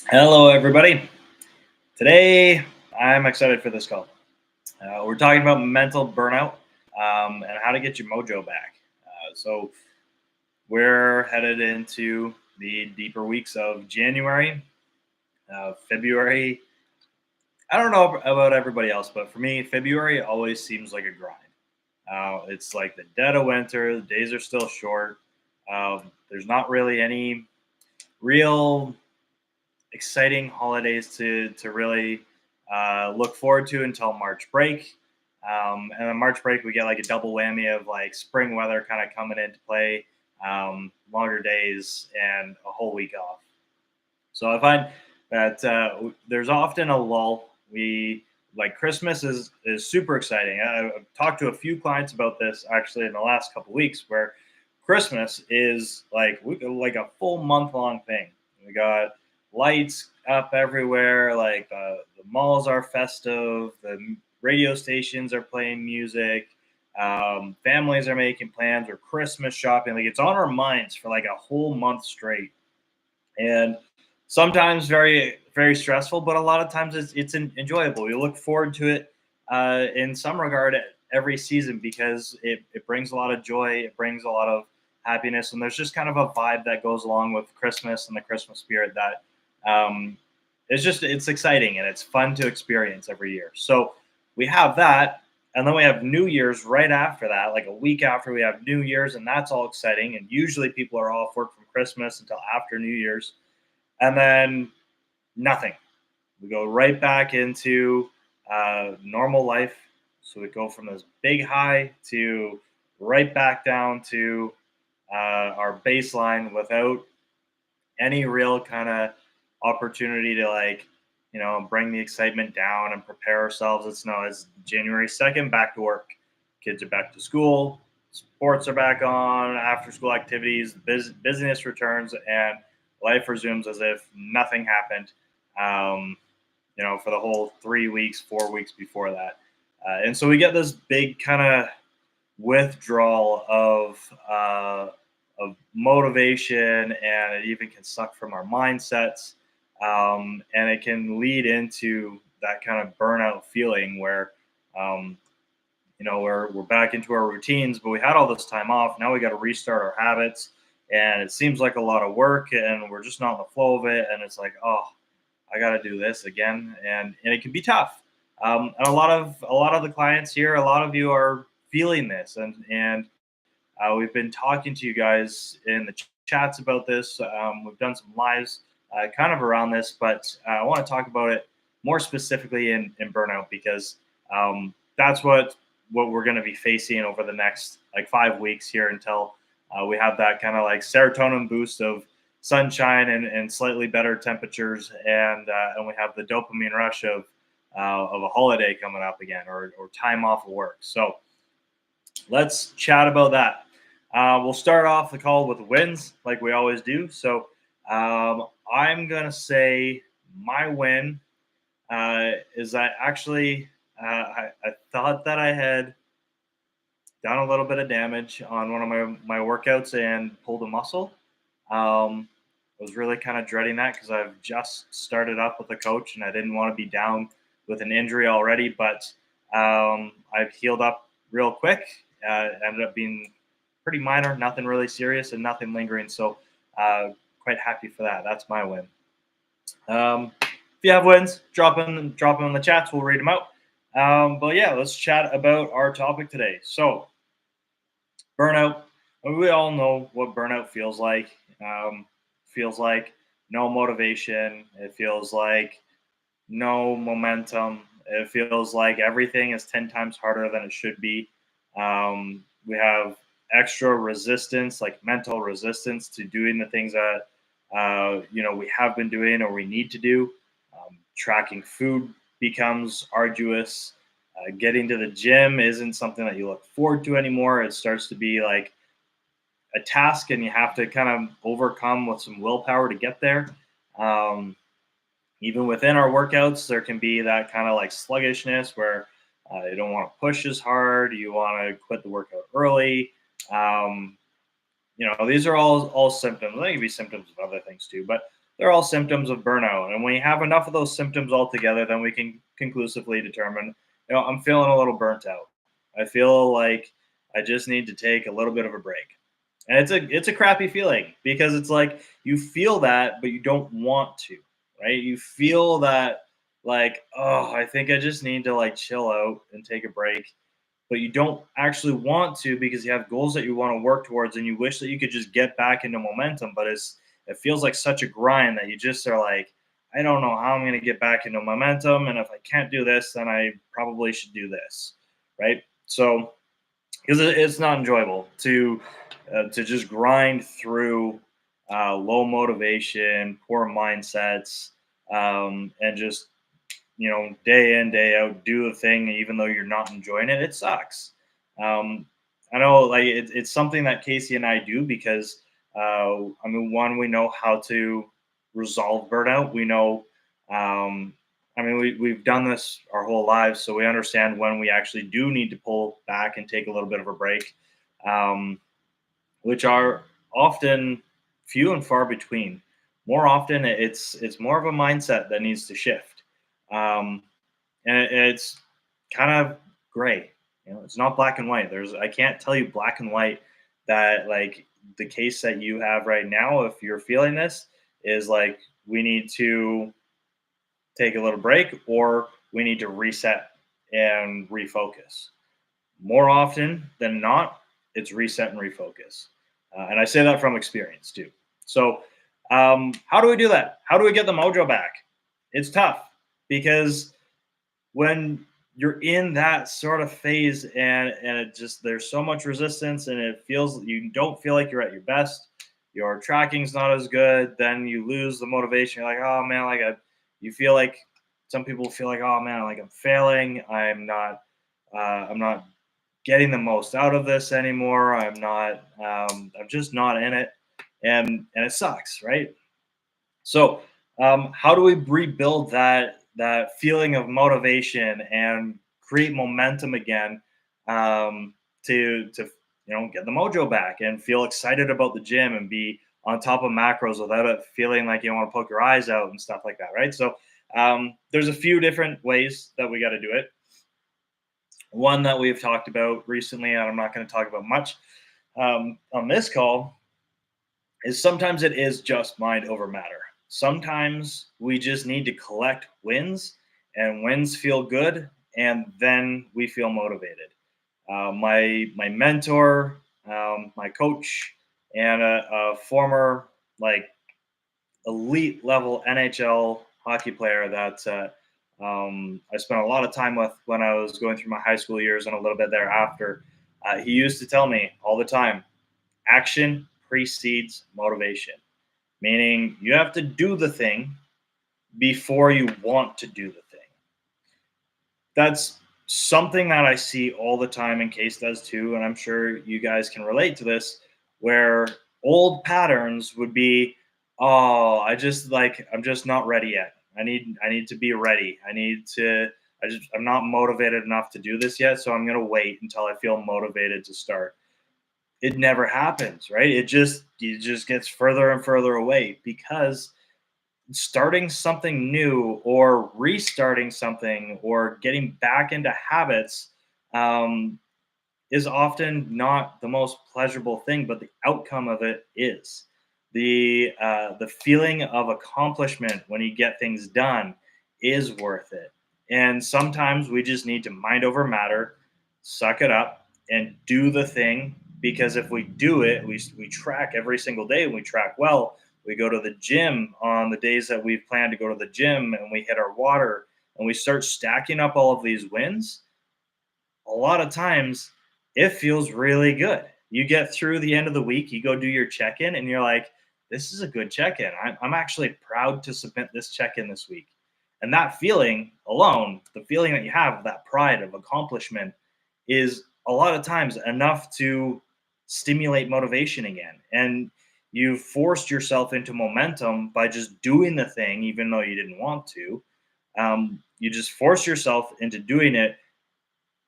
Hello, everybody. Today, I'm excited for this call. We're talking about mental burnout and how to get your mojo back. So, we're headed into the deeper weeks of January, February. I don't know about everybody else, but for me, February always seems like a grind. It's like the dead of winter, the days are still short. There's not really any real exciting holidays to really look forward to until March break. And then March break, we get like a double whammy of like spring weather kind of coming into play, longer days, and a whole week off. So I find that there's often a lull. We like Christmas is super exciting. I've talked to a few clients about this actually in the last couple weeks, where Christmas is like a full month long thing. We got lights up everywhere. Like the malls are festive. The radio stations are playing music. Families are making plans or Christmas shopping. Like it's on our minds for like a whole month straight. And sometimes very stressful, but a lot of times it's enjoyable. We look forward to it in some regard every season because it brings a lot of joy, it brings a lot of happiness, and there's just kind of a vibe that goes along with Christmas and the Christmas spirit that it's exciting and it's fun to experience every year. So we have that, and then we have New Year's right after that, like a week after we have New Year's, and that's all exciting. And usually people are off work from Christmas until after New Year's, and then nothing. We go right back into normal life. So we go from this big high to right back down to our baseline without any real kind of opportunity to bring the excitement down and prepare ourselves. It's January 2nd, back to work. Kids are back to school, sports are back on, after school activities, business returns, and life resumes as if nothing happened. Um, for the whole 3 weeks, 4 weeks before that. And so we get this big kind of withdrawal of motivation, and it even can suck from our mindsets, and it can lead into that kind of burnout feeling where um, we're back into our routines, but we had all this time off. Now we got to restart our habits, and it seems like a lot of work, and we're just not in the flow of it. And it's like, oh, I got to do this again, and it can be tough. And a lot of the clients here, a lot of you are feeling this, and we've been talking to you guys in the chats about this. We've done some lives kind of around this, but I want to talk about it more specifically in burnout because that's what we're going to be facing over the next like 5 weeks here until we have that kind of like serotonin boost of sunshine and slightly better temperatures, and we have the dopamine rush of a holiday coming up again, or time off of work. So let's chat about that. We'll start off the call with wins like we always do. So I'm going to say my win is that actually I thought that I had done a little bit of damage on one of my workouts and pulled a muscle. I was really kind of dreading that because I've just started up with a coach and I didn't want to be down with an injury already, but I've healed up real quick. Ended up being pretty minor, nothing really serious and nothing lingering. So quite happy for that. That's my win. If you have wins, drop them in the chats. We'll read them out. But yeah, let's chat about our topic today. So burnout. We all know what burnout feels like. Feels like no motivation. It feels like no momentum. It feels like everything is 10 times harder than it should be. We have extra resistance, like mental resistance to doing the things that we have been doing or we need to do. Tracking food becomes arduous. Getting to the gym isn't something that you look forward to anymore. It starts to be like a task, and you have to kind of overcome with some willpower to get there. Um, Even within our workouts, there can be that kind of like sluggishness where you don't want to push as hard. You want to quit the workout early. These are all symptoms. They can be symptoms of other things too, but they're all symptoms of burnout. And when you have enough of those symptoms all together, then we can conclusively determine, I'm feeling a little burnt out. I feel like I just need to take a little bit of a break. And it's a crappy feeling because it's like you feel that, but you don't want to, right? You feel that like, oh, I think I just need to like chill out and take a break, but you don't actually want to because you have goals that you want to work towards and you wish that you could just get back into momentum, but it feels like such a grind that you just are like, I don't know how I'm going to get back into momentum, and if I can't do this, then I probably should do this, right? So because it's not enjoyable to just grind through low motivation, poor mindsets, and just day in, day out, do the thing, even though you're not enjoying it. It sucks. Um, I know, like it's something that Casey and I do because, I mean, one, we know how to resolve burnout. We know, I mean, we've done this our whole lives, so we understand when we actually do need to pull back and take a little bit of a break, um, which are often few and far between. More often, it's more of a mindset that needs to shift. Um, and it's kind of gray. It's not black and white. I can't tell you black and white that like the case that you have right now, if you're feeling this, is like we need to take a little break or we need to reset and refocus. More often than not, it's reset and refocus. And I say that from experience too. So, how do we do that? How do we get the mojo back? It's tough because when you're in that sort of phase and it just there's so much resistance and it feels you don't feel like you're at your best, your tracking's not as good, then you lose the motivation. You're like, oh man, you feel like some people feel like, oh man, like I'm failing, I'm not getting the most out of this anymore, I'm just not in it, and it sucks, right? So, how do we rebuild that feeling of motivation and create momentum again, to get the mojo back and feel excited about the gym and be on top of macros without it feeling like you want to poke your eyes out and stuff like that, right? So, there's a few different ways that we got to do it. One that we've talked about recently, and I'm not going to talk about much on this call, is sometimes it is just mind over matter. Sometimes we just need to collect wins, and wins feel good, and then we feel motivated. My mentor, my coach, and a former like elite level NHL hockey player that I spent a lot of time with when I was going through my high school years and a little bit thereafter. He used to tell me all the time, action precedes motivation, meaning you have to do the thing before you want to do the thing. That's something that I see all the time, and Case does too, and I'm sure you guys can relate to this, where old patterns would be, oh, I'm just not ready yet. I need to be ready. I'm not motivated enough to do this yet, so I'm gonna wait until I feel motivated to start. It never happens, right? It just gets further and further away because starting something new or restarting something or getting back into habits, um, is often not the most pleasurable thing, but the outcome of it is the feeling of accomplishment when you get things done is worth it. And sometimes we just need to mind over matter, suck it up, and do the thing. Because if we do it, we track every single day and we track well. We go to the gym on the days that we've planned to go to the gym and we hit our water and we start stacking up all of these wins. A lot of times it feels really good. You get through the end of the week, you go do your check in, and you're like, this is a good check in. I'm actually proud to submit this check in this week. And that feeling alone, the feeling that you have, that pride of accomplishment, is a lot of times enough to stimulate motivation again. And you forced yourself into momentum by just doing the thing, even though you didn't want to. You just force yourself into doing it,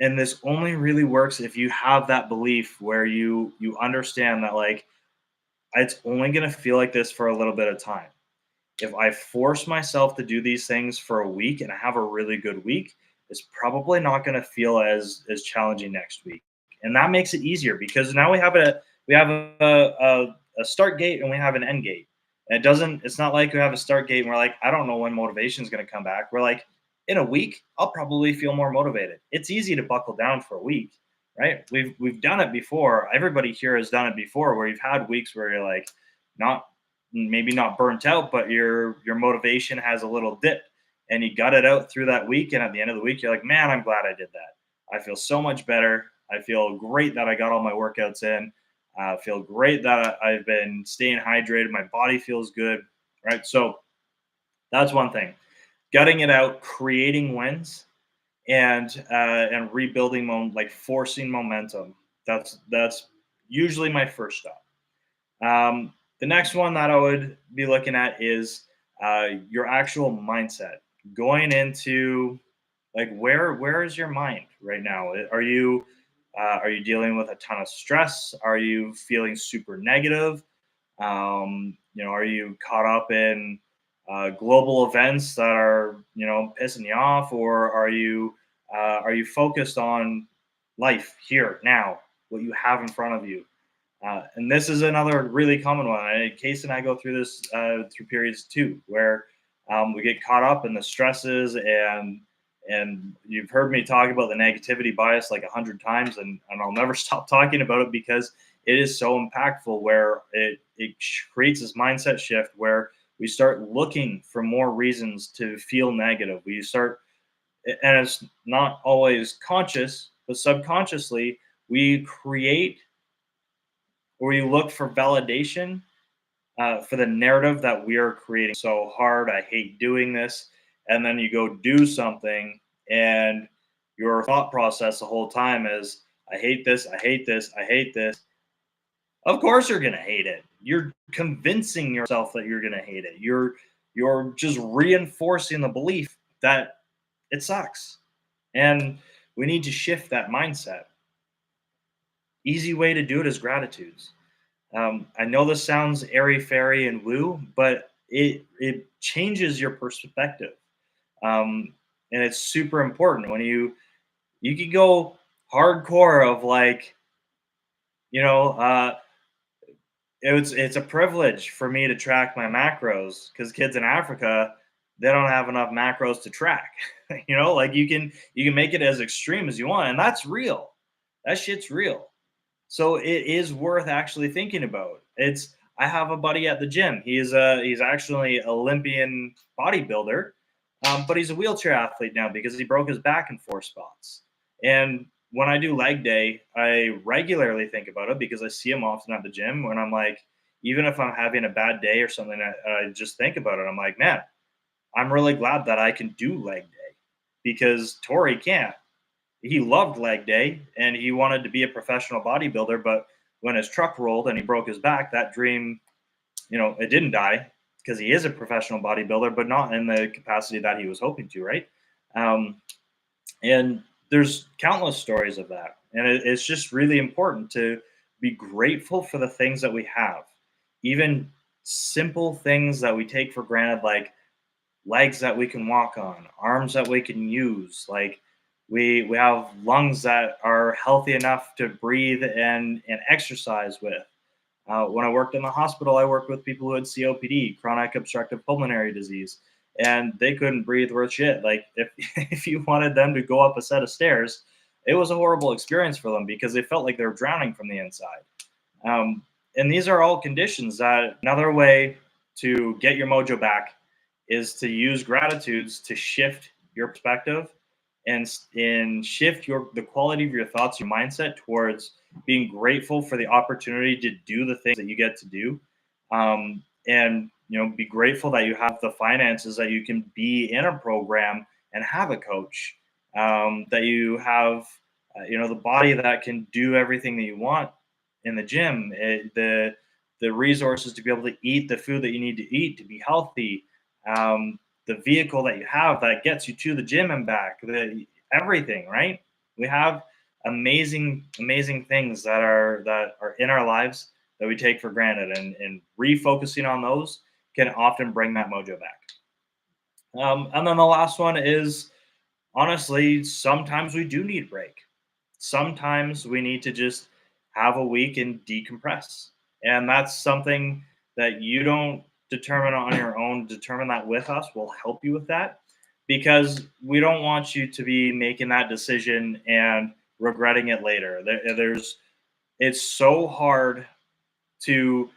and this only really works if you have that belief where you understand that like it's only going to feel like this for a little bit of time. if I force myself to do these things for a week and I have a really good week, it's probably not going to feel as challenging next week. And that makes it easier because now we have a start gate and we have an end gate. And it's not like we have a start gate and we're like, I don't know when motivation is going to come back. We're like, in a week, I'll probably feel more motivated. It's easy to buckle down for a week, right? We've done it before. Everybody here has done it before where you've had weeks where you're like not maybe not burnt out, but your motivation has a little dip and you got it out through that week. And at the end of the week, you're like, man, I'm glad I did that. I feel so much better. I feel great that I got all my workouts in. I feel great that I've been staying hydrated. My body feels good, right? So that's one thing. Gutting it out, creating wins, and rebuilding like forcing momentum. That's usually my first stop. The next one that I would be looking at is your actual mindset. Going into like where is your mind right now? Are you dealing with a ton of stress? Are you feeling super negative? Are you caught up in global events that are pissing you off, or are you focused on life here now, what you have in front of you? And this is another really common one. Case and I go through this through periods too, where we get caught up in the stresses and you've heard me talk about the negativity bias like 100 times, and I'll never stop talking about it because it is so impactful. Where it creates this mindset shift where we start looking for more reasons to feel negative. We start, and it's not always conscious, but subconsciously we create or we look for validation for the narrative that we are creating. So hard, I hate doing this. And then you go do something, and your thought process the whole time is, I hate this, I hate this, I hate this. Of course you're gonna hate it. You're convincing yourself that you're gonna hate it. You're just reinforcing the belief that it sucks. And we need to shift that mindset. Easy way to do it is gratitudes. I know this sounds airy fairy and woo, but it changes your perspective, and it's super important when you can go hardcore of like you know it's a privilege for me to track my macros because kids in Africa, they don't have enough macros to track. Like you can make it as extreme as you want, and that's real. That shit's real. So it is worth actually thinking about. I have a buddy at the gym. He's actually an Olympian bodybuilder, but he's a wheelchair athlete now because he broke his back in 4 spots. And when I do leg day, I regularly think about it because I see him often at the gym. When I'm like, even if I'm having a bad day or something, I just think about it. I'm like, man, I'm really glad that I can do leg day because Tori can't. He loved leg day and he wanted to be a professional bodybuilder, but when his truck rolled and he broke his back, that dream, it didn't die because he is a professional bodybuilder, but not in the capacity that he was hoping to, right? um, and there's countless stories of that, and it's just really important to be grateful for the things that we have, even simple things that we take for granted, like legs that we can walk on, arms that we can use. Like we have lungs that are healthy enough to breathe and exercise with. When I worked in the hospital, I worked with people who had COPD, chronic obstructive pulmonary disease, and they couldn't breathe worth shit. Like if if you wanted them to go up a set of stairs, it was a horrible experience for them because they felt like they were drowning from the inside. Um, and these are all conditions that another way to get your mojo back is to use gratitudes to shift your perspective and shift the quality of your thoughts, your mindset towards being grateful for the opportunity to do the things that you get to do, and be grateful that you have the finances that you can be in a program and have a coach, that you have the body that can do everything that you want in the gym, the resources to be able to eat the food that you need to eat to be healthy, the vehicle that you have that gets you to the gym and back, everything, right? We have amazing things that are in our lives that we take for granted, and refocusing on those can often bring that mojo back. And then the last one is honestly, sometimes we do need a break. Sometimes we need to just have a week and decompress. And that's something that you don't determine on your own. Determine that with us. We'll help you with that because we don't want you to be making that decision and regretting it later. There's it's so hard to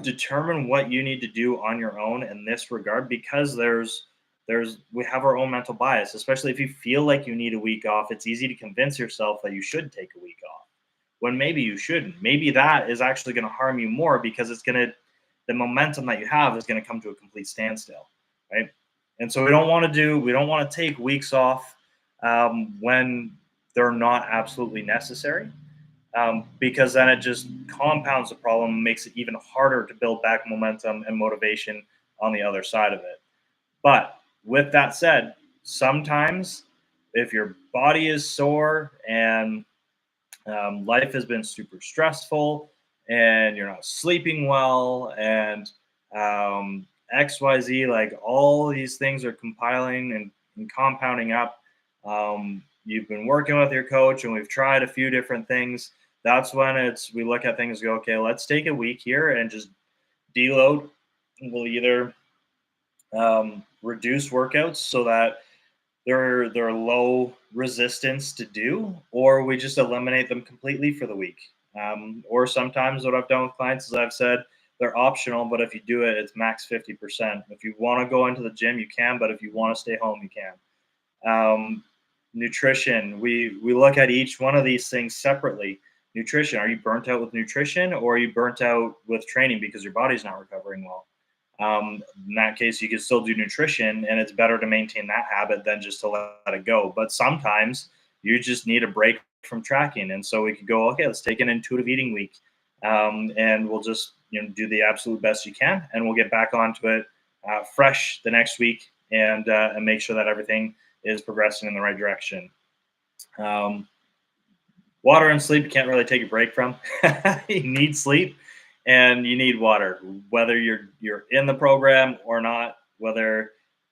determine what you need to do on your own in this regard because there's we have our own mental bias, especially if you feel like you need a week off. It's easy to convince yourself that you should take a week off when maybe you shouldn't. Maybe that is actually going to harm you more because it's going to the momentum that you have is going to come to a complete standstill, right? And so we don't want to take weeks off when they're not absolutely necessary, because then it just compounds the problem, makes it even harder to build back momentum and motivation on the other side of it. But with that said, sometimes if your body is sore and life has been super stressful and you're not sleeping well and XYZ, like all these things are compiling and compounding up. You've been working with your coach and we've tried a few different things. That's when we look at things and go, okay, let's take a week here and just deload. We'll either reduce workouts so that they're low resistance to do, or we just eliminate them completely for the week. Or sometimes what I've done with clients is I've said they're optional, but if you do it, it's max 50%. If you want to go into the gym, you can, but if you want to stay home, you can. Nutrition, we look at each one of these things separately. Nutrition, are you burnt out with nutrition or are you burnt out with training because your body's not recovering well? In that case, you can still do nutrition, and it's better to maintain that habit than just to let it go. But sometimes you just need a break from tracking, and so we could go, okay, let's take an intuitive eating week, and we'll just do the absolute best you can, and we'll get back onto it fresh the next week, and make sure that everything is progressing in the right direction. Water and sleep you can't really take a break from. You need sleep and you need water, whether you're in the program or not. Whether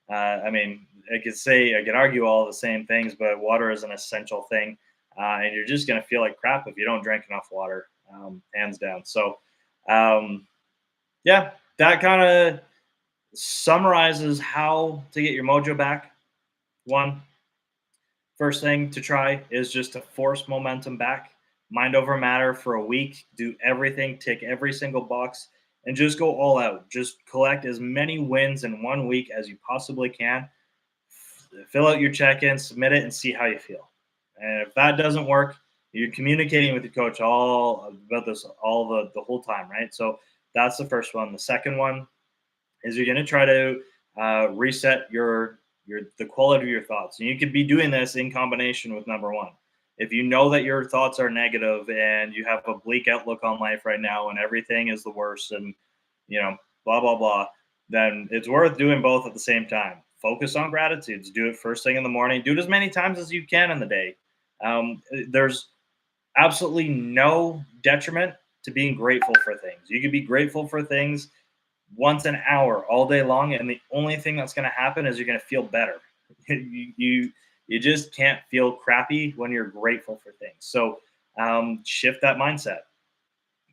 I mean, I could argue all the same things, but water is an essential thing, and you're just gonna feel like crap if you don't drink enough water, hands down. So, yeah, that kind of summarizes how to get your mojo back. One, first thing to try is just to force momentum back, mind over matter for a week, do everything, tick every single box, and just go all out. Just collect as many wins in 1 week as you possibly can. Fill out your check in, submit it, and see how you feel. And if that doesn't work, you're communicating with your coach all about this all the whole time, right? So that's the first one. The second one is you're going to try to reset your the quality of your thoughts. And you could be doing this in combination with number one. If you know that your thoughts are negative and you have a bleak outlook on life right now and everything is the worst and blah blah blah, then it's worth doing both at the same time. Focus on gratitudes. Do it first thing in the morning. Do it as many times as you can in the day. There's absolutely no detriment to being grateful for things. You can be grateful for things once an hour all day long, and the only thing that's going to happen is you're going to feel better. You just can't feel crappy when you're grateful for things. So shift that mindset.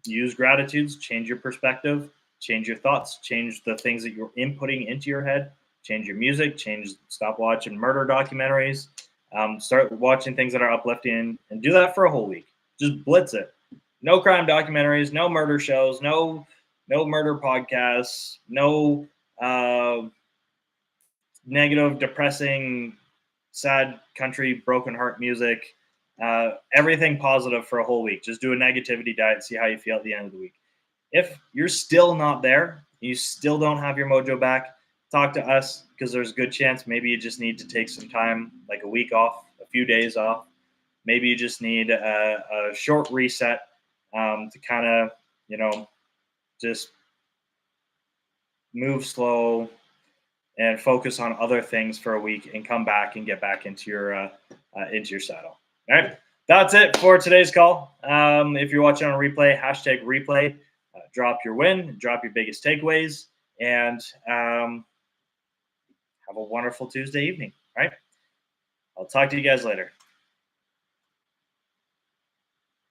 Use gratitudes, change your perspective, change your thoughts, change the things that you're inputting into your head, change your music, stop watching murder documentaries, start watching things that are uplifting, and do that for a whole week. Just blitz it. No crime documentaries, no murder shows, no murder podcasts, no negative, depressing, sad country, broken heart music. Everything positive for a whole week. Just do a negativity diet, see how you feel at the end of the week. If you're still not there, you still don't have your mojo back, talk to us because there's a good chance maybe you just need to take some time, like a week off, a few days off. Maybe you just need a short reset to kind of, just move slow and focus on other things for a week and come back and get back into your saddle. All right. That's it for today's call. If you're watching on replay, #replay, drop your win, drop your biggest takeaways, and have a wonderful Tuesday evening. All right. I'll talk to you guys later.